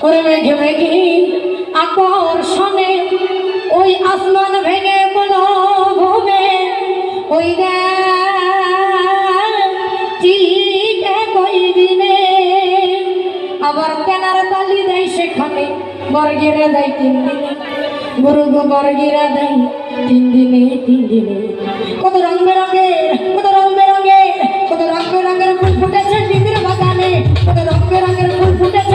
ওরে মেঘে মেঘে আকর্ষণে ওই আসমান ভেঙে বলো ঘুমে ওই চিলিকে কই দিনে আবার কেনার তালি দেয় সেখানে বর্গিরা দেয় 3 দিনে গুরু গো বর্গিরা দেয় 3 দিনে 3 দিনে কত রং বেরঙের কত রং বেরঙের ফুল ফুটেছে দিদির বাগানে কত রং বেরঙের ফুল ফুটেছে